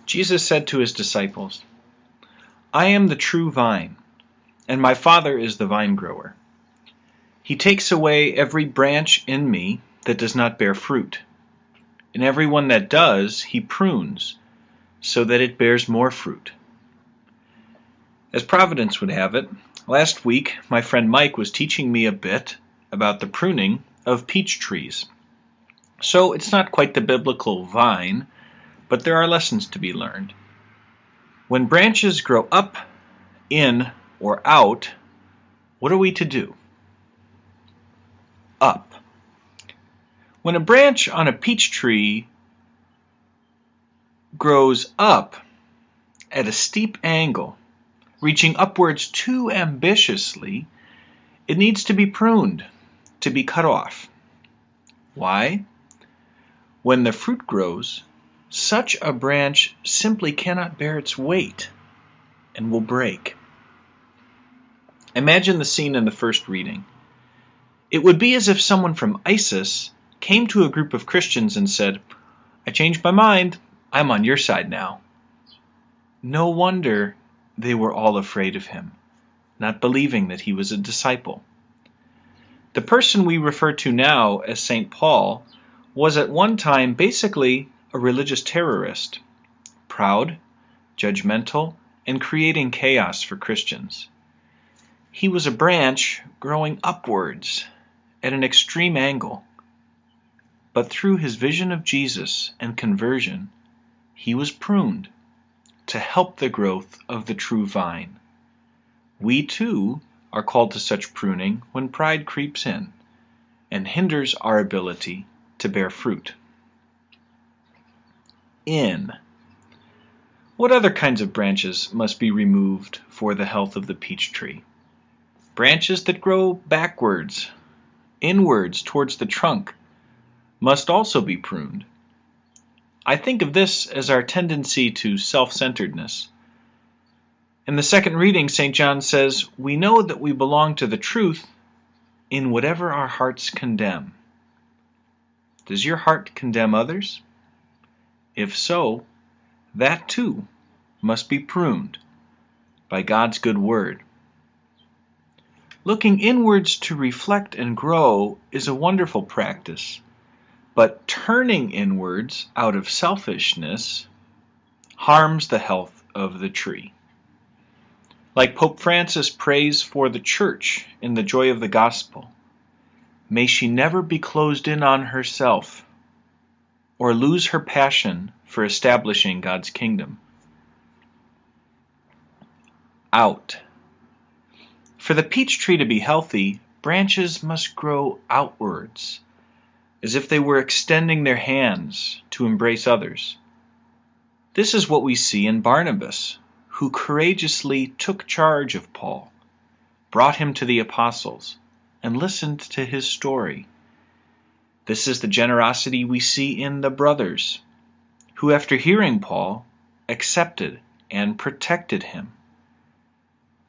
Jesus said to his disciples, "I am the true vine, and my Father is the vine grower. He takes away every branch in me that does not bear fruit, and every one that does, he prunes, so that it bears more fruit." As Providence would have it, last week my friend Mike was teaching me a bit about the pruning of peach trees. So it's not quite the biblical vine, but there are lessons to be learned. When branches grow up, in, or out, what are we to do? Up. When a branch on a peach tree grows up at a steep angle, reaching upwards too ambitiously, it needs to be pruned, to be cut off. Why? When the fruit grows, such a branch simply cannot bear its weight and will break. Imagine the scene in the first reading. It would be as if someone from ISIS came to a group of Christians and said, "I changed my mind. I'm on your side now." No wonder they were all afraid of him, not believing that he was a disciple. The person we refer to now as St. Paul was at one time basically a religious terrorist, proud, judgmental, and creating chaos for Christians. He was a branch growing upwards at an extreme angle, but through his vision of Jesus and conversion, he was pruned to help the growth of the true vine. We too are called to such pruning when pride creeps in and hinders our ability to bear fruit. In. What other kinds of branches must be removed for the health of the peach tree? Branches that grow backwards, inwards towards the trunk, must also be pruned. I think of this as our tendency to self-centeredness. In the second reading, St. John says, "We know that we belong to the truth in whatever our hearts condemn." Does your heart condemn others? If so, that too must be pruned by God's good word. Looking inwards to reflect and grow is a wonderful practice, but turning inwards out of selfishness harms the health of the tree. Like Pope Francis prays for the Church in the joy of the gospel, may she never be closed in on herself or lose her passion for establishing God's kingdom. Out. For the peach tree to be healthy, branches must grow outwards, as if they were extending their hands to embrace others. This is what we see in Barnabas, who courageously took charge of Paul, brought him to the apostles, and listened to his story. This is the generosity we see in the brothers, who after hearing Paul, accepted and protected him.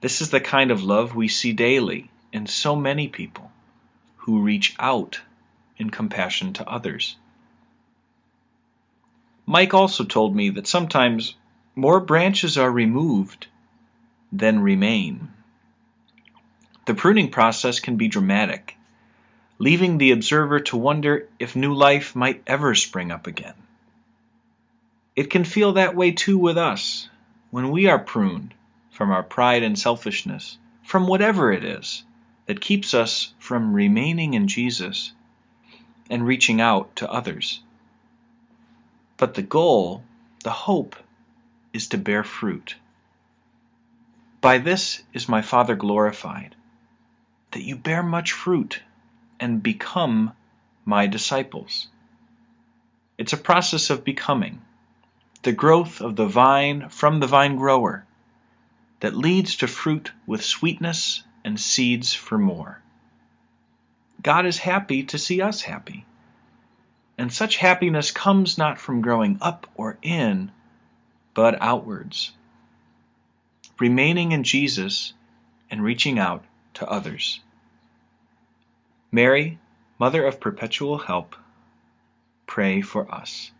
This is the kind of love we see daily in so many people who reach out in compassion to others. Mike also told me that sometimes more branches are removed than remain. The pruning process can be dramatic, leaving the observer to wonder if new life might ever spring up again. It can feel that way too with us when we are pruned from our pride and selfishness, from whatever it is that keeps us from remaining in Jesus and reaching out to others. But the goal, the hope, is to bear fruit. By this is my Father glorified, that you bear much fruit and become my disciples. It's a process of becoming, the growth of the vine from the vine grower, that leads to fruit with sweetness and seeds for more. God is happy to see us happy, and such happiness comes not from growing up or in, but outwards, remaining in Jesus and reaching out to others. Mary, Mother of Perpetual Help, pray for us.